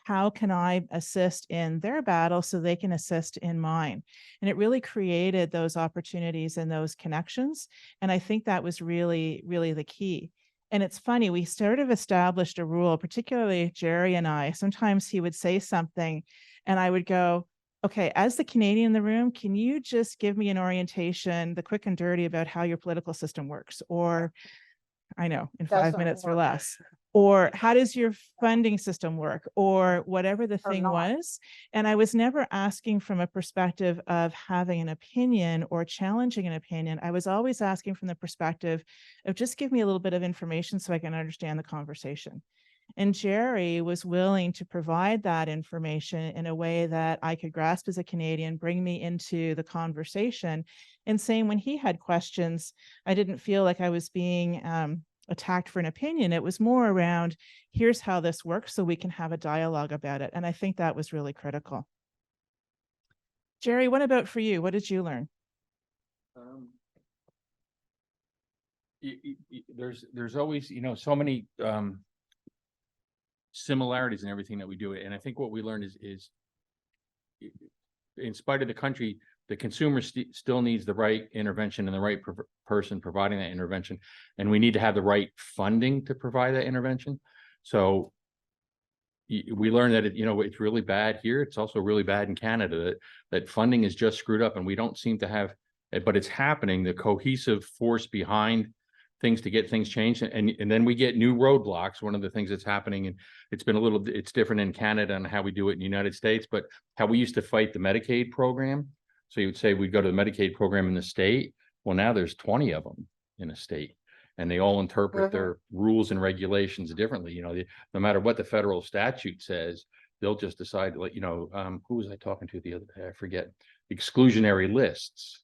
How can I assist in their battle so they can assist in mine? And it really created those opportunities and those connections. And I think that was really, really the key. And it's funny, we sort of established a rule, particularly Gerry and I. Sometimes he would say something and I would go, okay, as the Canadian in the room, can you just give me an orientation, the quick and dirty, about how your political system works? Or I know, in 5 Doesn't minutes or work. less. Or how does your funding system work? Or whatever the Or thing not. was. And I was never asking from a perspective of having an opinion or challenging an opinion. I was always asking from the perspective of, just give me a little bit of information so I can understand the conversation. And Gerry was willing to provide that information in a way that I could grasp as a Canadian, bring me into the conversation. And saying, when he had questions, I didn't feel like I was being attacked for an opinion. It was more around, here's how this works so we can have a dialogue about it. And I think that was really critical. Gerry, what about for you? What did you learn? There's always, so many similarities in everything that we do. And I think what we learned is in spite of the country, the consumer still needs the right intervention and the right person providing that intervention. And we need to have the right funding to provide that intervention. So we learned that it's really bad here. It's also really bad in Canada, that funding is just screwed up, and we don't seem to have, but it's happening, the cohesive force behind things to get things changed. And then we get new roadblocks. One of the things that's happening, and it's different in Canada and how we do it in the United States, but how we used to fight the Medicaid program. So you would say we'd go to the Medicaid program in the state. Well, now there's 20 of them in a state, and they all interpret their rules and regulations differently. No matter what the federal statute says, they'll just decide to let, who was I talking to the other day? I forget. Exclusionary lists.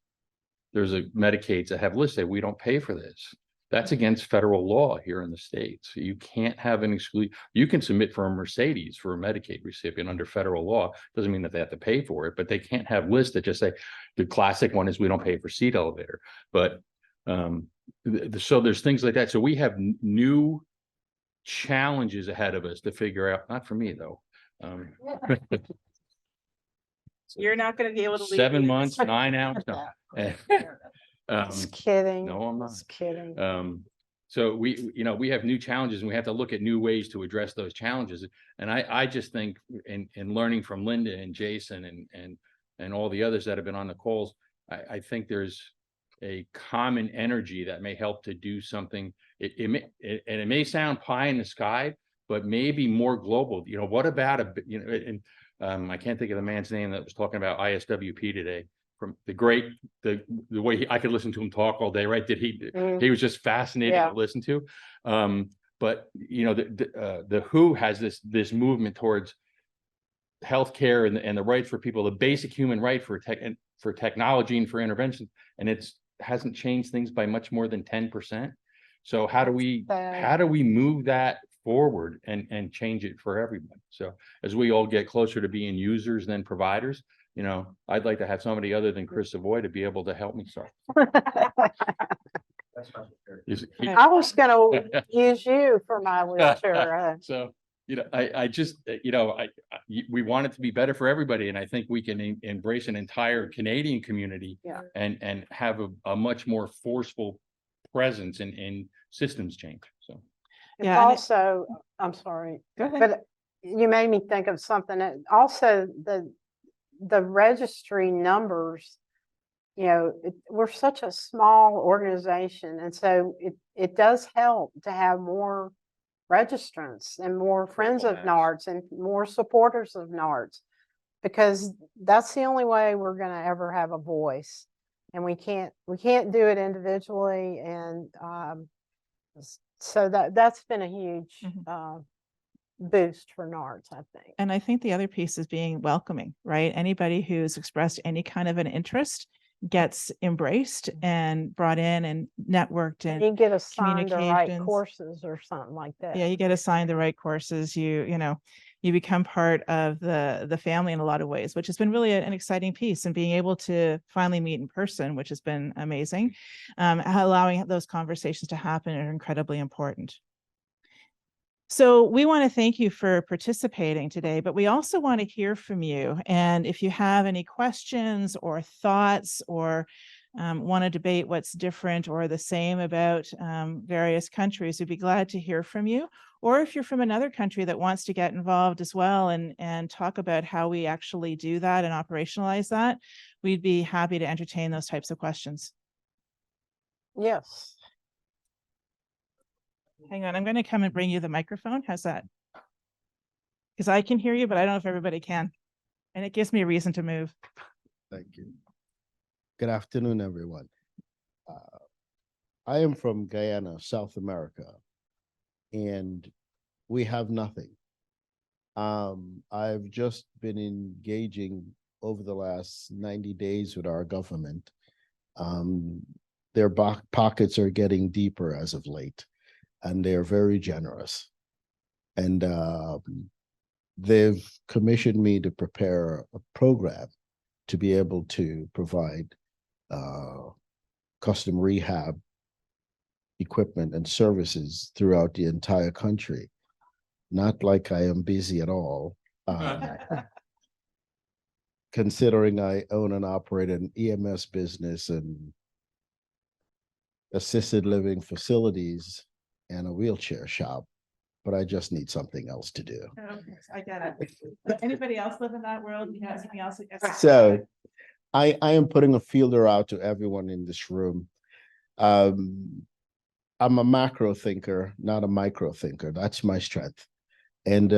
There's a Medicaids that have lists that we don't pay for this. That's against federal law here in the States. So you can't have an exclusion. You can submit for a Mercedes for a Medicaid recipient under federal law. Doesn't mean that they have to pay for it, but they can't have lists that just say, the classic one is we don't pay for seat elevator. But so there's things like that. So we have new challenges ahead of us to figure out. Not for me though. You're not going to be able to leave 7 months, 9 hours. No. Just kidding. No, I'm not. Just kidding. So we have new challenges, and we have to look at new ways to address those challenges. And I just think in learning from Linda and Jason and all the others that have been on the calls, I think there's a common energy that may help to do something. It may sound pie in the sky, but maybe more global. What about I can't think of the man's name that was talking about ISWP today. From the way I could listen to him talk all day, right? He was just fascinating to listen to. But the WHO has this movement towards healthcare and the rights for people, the basic human right for technology and for intervention, and it's hasn't changed things by much more than 10%. So how do we move that forward and change it for everybody? So as we all get closer to being users than providers, I'd like to have somebody other than Chris Savoy to be able to help me start. I was going to use you for my wheelchair. So, I just, we want it to be better for everybody. And I think we can embrace an entire Canadian community and have a much more forceful presence in systems change. So. Yeah. Also, I'm sorry, Go ahead. but you made me think of something that also the registry numbers, we're such a small organization. And so it does help to have more registrants and more friends of NARTS and more supporters of NARTS. because that's the only way we're going to ever have a voice, and we can't do it individually. And so that's been a huge boost for NARTS, I think. And I think the other piece is being welcoming, right? Anybody who's expressed any kind of an interest gets embraced and brought in and networked, and You get assigned the right communications. courses or something like that. Yeah, you get assigned the right courses. You become part of the family in a lot of ways, which has been really an exciting piece, and being able to finally meet in person, which has been amazing. Allowing those conversations to happen are incredibly important. So we want to thank you for participating today, but we also want to hear from you. And if you have any questions or thoughts, or want to debate what's different or the same about various countries, we'd be glad to hear from you. Or if you're from another country that wants to get involved as well and talk about how we actually do that and operationalize that, we'd be happy to entertain those types of questions. Yes. Hang on, I'm going to come and bring you the microphone. How's that? Because I can hear you, but I don't know if everybody can. And it gives me a reason to move. Thank you. Good afternoon, everyone. I am from Guyana, South America, and we have nothing. I've just been engaging over the last 90 days with our government. Their pockets are getting deeper as of late, and they're very generous. And they've commissioned me to prepare a program to be able to provide custom rehab equipment and services throughout the entire country. Not like I am busy at all, considering I own and operate an EMS business and assisted living facilities and a wheelchair shop, but I just need something else to do. Okay, I get it. Anybody else live in that world? You have something else? So I am putting a feeler out to everyone in this room. I'm a macro thinker, not a micro thinker. That's my strength. And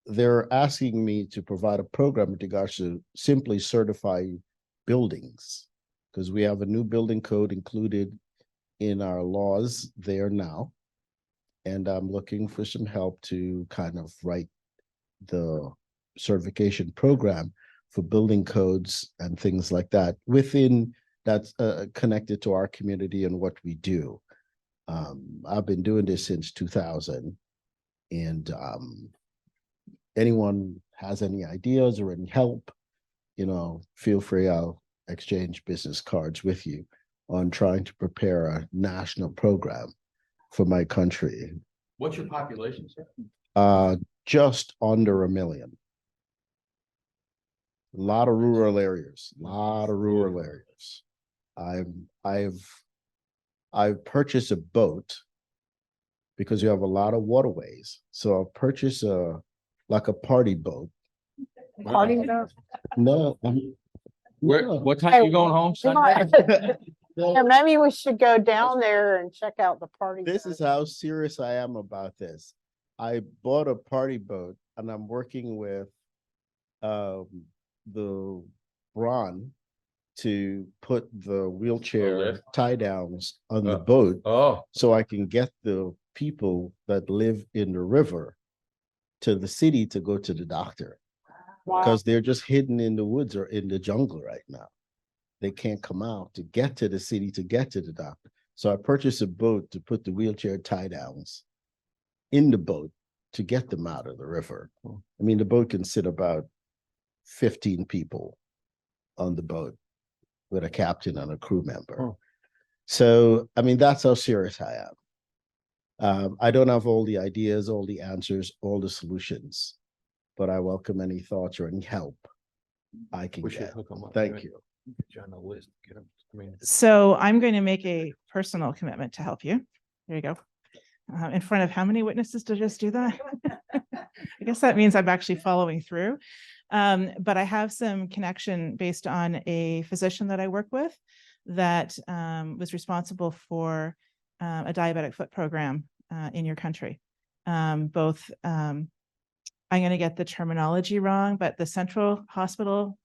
they're asking me to provide a program with regards to simply certify buildings, because we have a new building code included in our laws there now. And I'm looking for some help to kind of write the certification program for building codes and things like that within that's connected to our community and what we do. I've been doing this since 2000, and anyone has any ideas or any help, feel free. I'll exchange business cards with you on trying to prepare a national program for my country. What's your population, sir? Just under 1 million. A lot of rural areas, I've purchased a boat because you have a lot of waterways. So I'll purchase like a party boat. Party boat? No. What time you going home Sunday? Yeah, maybe we should go down there and check out the party. This is how serious I am about this. I bought a party boat, and I'm working with the Braun to put the wheelchair tie downs on the boat, so I can get the people that live in the river to the city to go to the doctor, because they're just hidden in the woods or in the jungle right now. They can't come out to get to the city to get to the doctor. So I purchased a boat to put the wheelchair tie downs in the boat to get them out of the river. I mean, the boat can sit about 15 people on the boat with a captain and a crew member. So, I mean, that's how serious I am. I don't have all the ideas, all the answers, all the solutions, but I welcome any thoughts or any help I can get. Thank you. So I'm going to make a personal commitment to help you. There you go. In front of how many witnesses to just do that? I guess that means I'm actually following through. But I have some connection based on a physician that I work with that was responsible for a diabetic foot program in your country, both I'm going to get the terminology wrong, but the Central Hospital,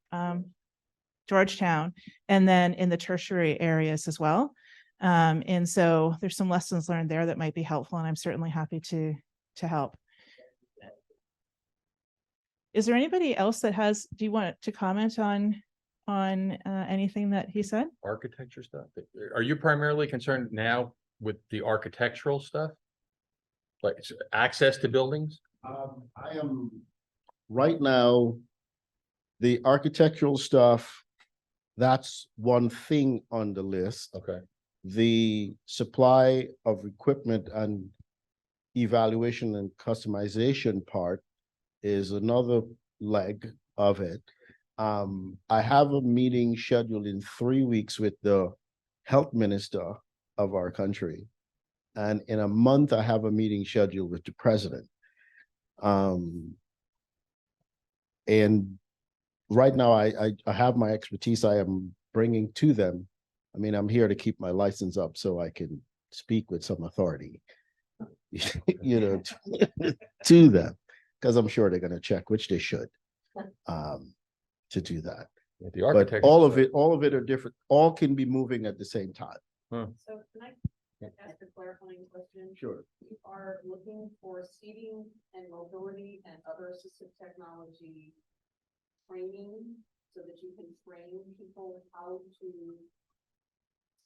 Georgetown, and then in the tertiary areas as well. And so there's some lessons learned there that might be helpful, and I'm certainly happy to help. Is there anybody else that do you want to comment on anything that he said? Architecture stuff. Are you primarily concerned now with the architectural stuff? Like access to buildings? I am right now, the architectural stuff, that's one thing on the list. Okay. The supply of equipment and evaluation and customization part is another leg of it. I have a meeting scheduled in 3 weeks with the health minister of our country. And in a month, I have a meeting scheduled with the president. And right now, I have my expertise I am bringing to them. I mean, I'm here to keep my license up so I can speak with some authority, you know, to them, because I'm sure they're going to check, which they should, to do that. The But architecture. all of it are different. All can be moving at the same time. Huh. So can I ask a clarifying question? Sure. You are looking for seating and mobility and other assistive technology training so that you can train people how to.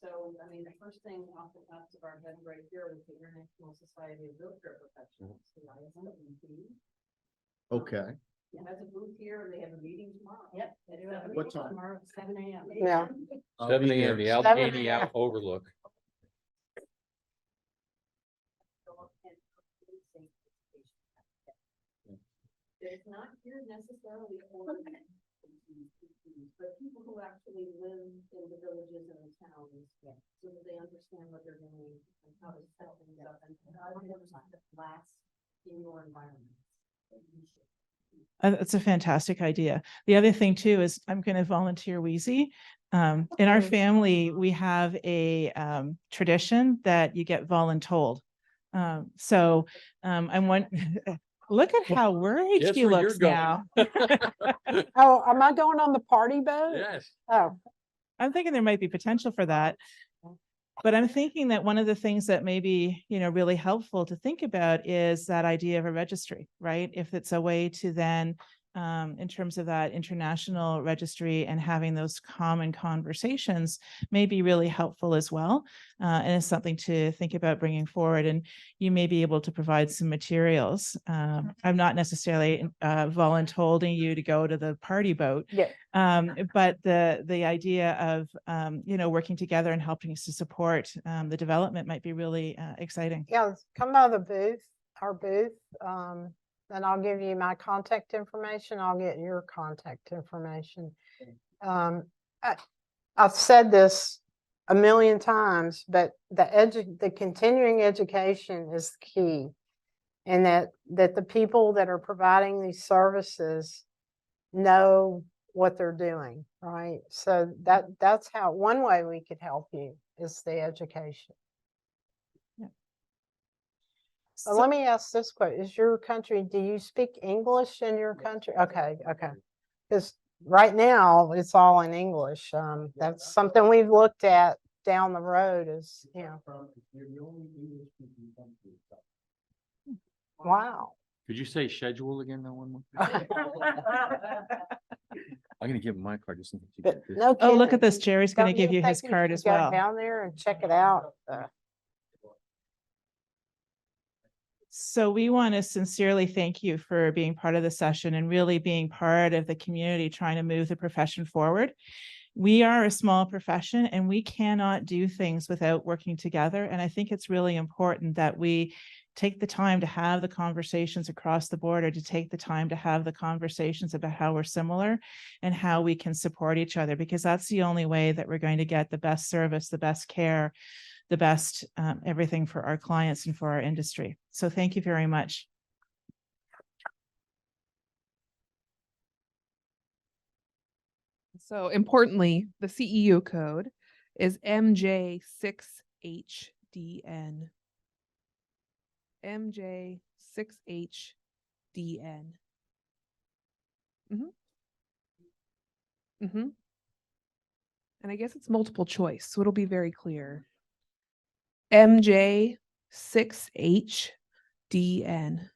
So, I mean, the first thing off the tops of our head right here was the International Society of Wheelchair Professionals, the IC10. Okay. It has a booth here, and they have a meeting tomorrow. Yep. They do have a What meeting time? tomorrow at 7 a.m. Yeah. 7 a.m. The 7 Allegheny a.m. Overlook. It's not here necessarily for but people who actually live in the villages and the towns, so that they understand what they're doing and how to set things up and how to last in your environment. That's a fantastic idea. The other thing too is I'm going to volunteer Weesie. In our family, we have a tradition that you get voluntold. So I'm one. Look at how worried Guess she where you're looks going. now. Oh, am I going on the party boat? Yes. Oh, I'm thinking there might be potential for that. But I'm thinking that one of the things that may be, really helpful to think about is that idea of a registry, right? If it's a way to then, in terms of that international registry and having those common conversations may be really helpful as well. And it's something to think about bringing forward. And you may be able to provide some materials. I'm not necessarily voluntolding you to go to the party boat. yeah. But the idea of, working together and helping us to support the development might be really exciting. Yeah, come by the booth, our booth. Then I'll give you my contact information. I'll get your contact information. I've said this a million times, but the continuing education is key. And that the people that are providing these services know what they're doing, right? So that's how one way we could help you is the education. But let me ask this question: is your country? Do you speak English in your country? Okay, okay. Because right now it's all in English. That's something we've looked at down the road. Is wow. Could you say schedule again? That one more. I'm gonna give him my card just in case you But get this. no. Oh, look kidding. at this. Jerry's going to Don't you give you his think card should as go well. down there and check it out. So we want to sincerely thank you for being part of the session and really being part of the community trying to move the profession forward. We are a small profession and we cannot do things without working together. And I think it's really important that we take the time to have the conversations across the border, to take the time to have the conversations about how we're similar and how we can support each other, because that's the only way that we're going to get the best service, the best care, the best everything for our clients and for our industry. So thank you very much. So importantly, the CEU code is MJ6HDN. MJ6HDN. Mm-hmm. And I guess it's multiple choice, so it'll be very clear. MJ6HDN.